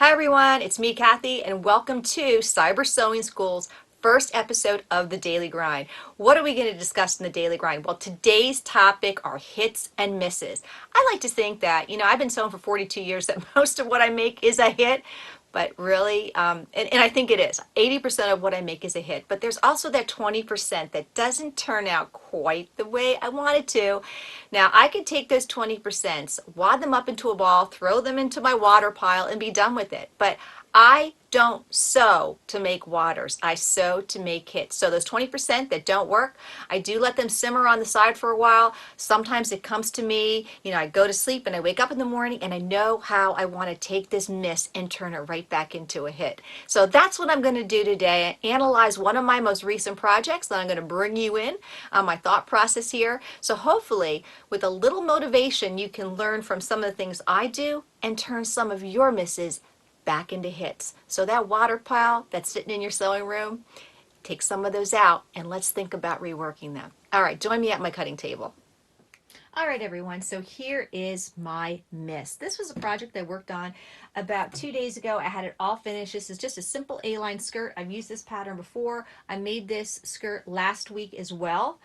Hi everyone, it's me, Kathy, and welcome to Cyber Sewing School's first episode of the Daily Grind. What are we going to discuss in the Daily Grind? Well, today's topic are hits and misses. I like to think that, I've been sewing for 42 years, that most of what I make is a hit, but really, and I think it is. 80% of what I make is a hit, but there's also that 20% that doesn't turn out quite the way I want it to. Now, I could take those 20%, wad them up into a ball, throw them into my water pile, and be done with it. But I don't sew to make waters. I sew to make hits. So those 20% that don't work, I do let them simmer on the side for a while. Sometimes it comes to me, I go to sleep and I wake up in the morning and I know how I want to take this miss and turn it right back into a hit. So that's what I'm going to do today. Analyze one of my most recent projects that I'm going to bring you in on my thought process here. So hopefully with a little motivation, you can learn from some of the things I do and turn some of your misses back into hits. So that water pile that's sitting in your sewing room, take some of those out and let's think about reworking them. All right, join me at my cutting table. All right, everyone, so here is my miss. This was a project I worked on about 2 days ago. I had it all finished. This is just a simple A-line skirt. I've used this pattern before. I made this skirt last week as well,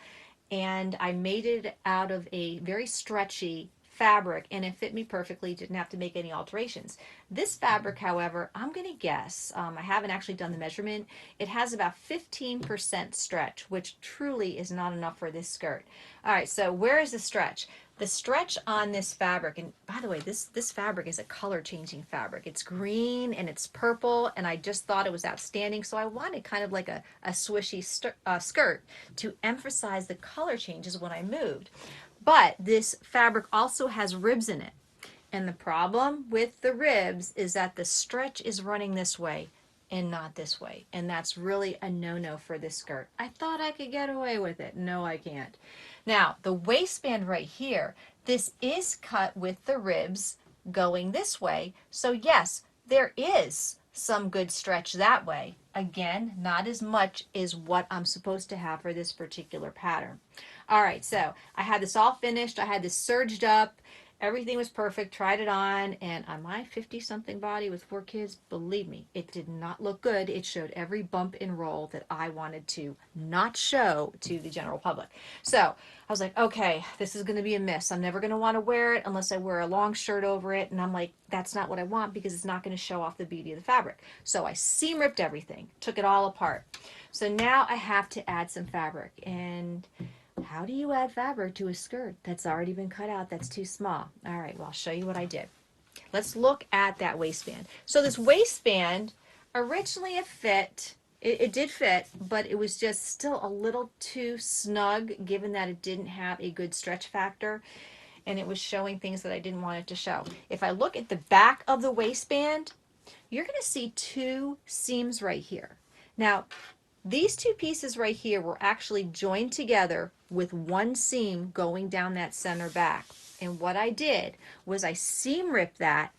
and I made it out of a very stretchy fabric and it fit me perfectly, didn't have to make any alterations. This fabric, however, I'm going to guess, I haven't actually done the measurement, it has about 15% stretch, which truly is not enough for this skirt. All right, so where is the stretch? The stretch on this fabric, and by the way, this fabric is a color changing fabric. It's green and it's purple, and I just thought it was outstanding. So I wanted kind of like a swishy skirt to emphasize the color changes when I moved. But this fabric also has ribs in it. And the problem with the ribs is that the stretch is running this way and not this way. And that's really a no-no for this skirt. I thought I could get away with it. No, I can't. Now, the waistband right here, this is cut with the ribs going this way. So yes, there is some good stretch that way. Again, not as much as what I'm supposed to have for this particular pattern. All right, so I had this all finished. I had this serged up. Everything was perfect. Tried it on, and on my 50-something body with 4 kids, believe me, it did not look good. It showed every bump and roll that I wanted to not show to the general public. So I was like, okay, this is going to be a miss. I'm never going to want to wear it unless I wear a long shirt over it. And I'm like, that's not what I want because it's not going to show off the beauty of the fabric. So I seam ripped everything, took it all apart. So now I have to add some fabric. And how do you add fabric to a skirt that's already been cut out that's too small? All right, well, I'll show you what I did. Let's look at that waistband. So this waistband, originally it did fit, but it was just still a little too snug given that it didn't have a good stretch factor and it was showing things that I didn't want it to show. If I look at the back of the waistband, you're going to see two seams right here. Now, these two pieces right here were actually joined together with one seam going down that center back. And what I did was I seam ripped that,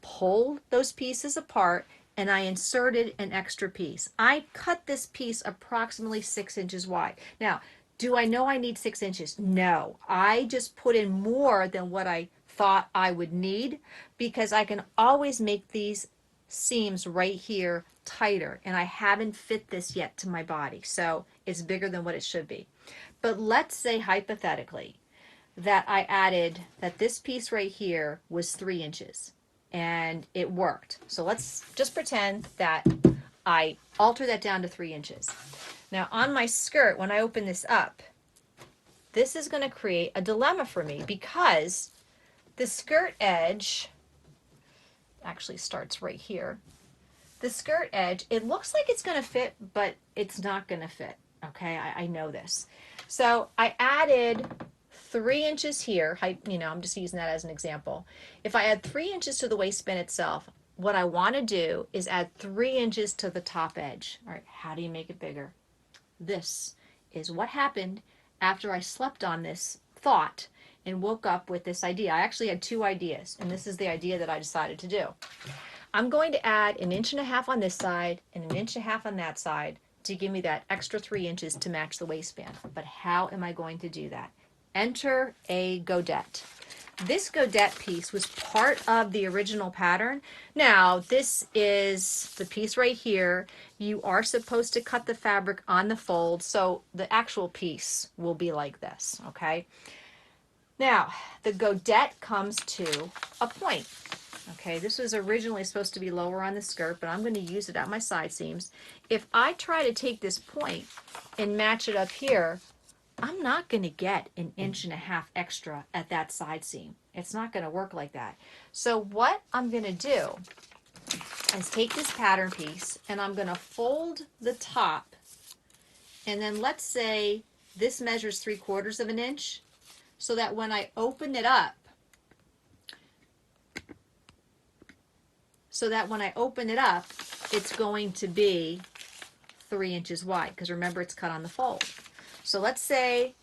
pulled those pieces apart, and I inserted an extra piece. I cut this piece approximately 6 inches wide. Now, do I know I need 6 inches? No. I just put in more than what I thought I would need because I can always make these seams right here tighter, and I haven't fit this yet to my body, so it's bigger than what it should be. But let's say hypothetically that I added that this piece right here was 3 inches and it worked. So let's just pretend that I alter that down to 3 inches. Now on my skirt, when I open this up, this is going to create a dilemma for me because the skirt edge actually starts right here. The skirt edge, it looks like it's going to fit, but it's not going to fit. Okay, I know this. So I added 3 inches here. I'm just using that as an example. If I add 3 inches to the waistband itself, what I want to do is add 3 inches to the top edge. All right, how do you make it bigger? This is what happened after I slept on this thought and woke up with this idea. I actually had two ideas, and this is the idea that I decided to do. I'm going to add 1.5 inches on this side and 1.5 inches on that side to give me that extra 3 inches to match the waistband. But how am I going to do that? Enter a godette. this godette piece was part of the original pattern. Now, this is the piece right here. You are supposed to cut the fabric on the fold, so the actual piece will be like this, okay? Now, the godette comes to a point. Okay, this was originally supposed to be lower on the skirt, but I'm going to use it at my side seams. If I try to take this point and match it up here, I'm not going to get 1.5 inches extra at that side seam. It's not going to work like that. So what I'm going to do is take this pattern piece and I'm going to fold the top, and then let's say this measures 3/4 of an inch, so that when I open it up, it's going to be 3 inches wide, because remember, it's cut on the fold. So let's say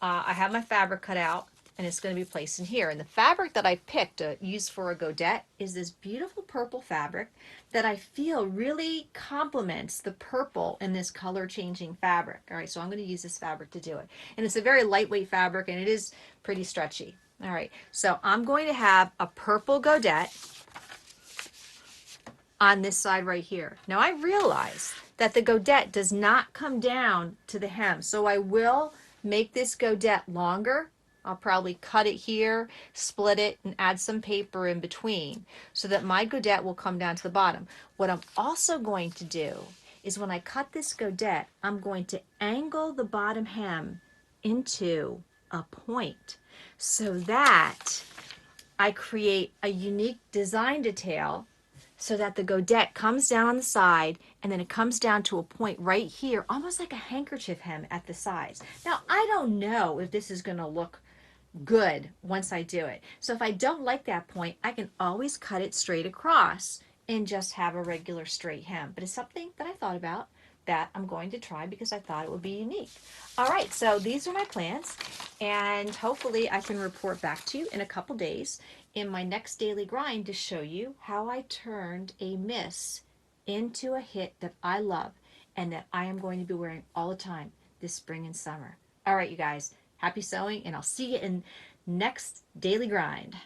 I have my fabric cut out and it's going to be placed in here. And the fabric that I picked to use for a godette is this beautiful purple fabric that I feel really complements the purple in this color changing fabric. All right, so I'm going to use this fabric to do it. And it's a very lightweight fabric and it is pretty stretchy. All right, so I'm going to have a purple godette on this side right here. Now I realize that the godette does not come down to the hem, so I will make this godette longer. I'll probably cut it here, split it, and add some paper in between so that my godette will come down to the bottom. What I'm also going to do is when I cut this godette, I'm going to angle the bottom hem into a point so that I create a unique design detail, so that the godette comes down on the side and then it comes down to a point right here, almost like a handkerchief hem at the sides. Now, I don't know if this is going to look good once I do it. So if I don't like that point, I can always cut it straight across and just have a regular straight hem. But it's something that I thought about that I'm going to try because I thought it would be unique. All right, so these are my plans, and hopefully I can report back to you in a couple days in my next daily grind to show you how I turned a miss into a hit that I love and that I am going to be wearing all the time this spring and summer. All right, you guys, happy sewing, and I'll see you in next daily grind.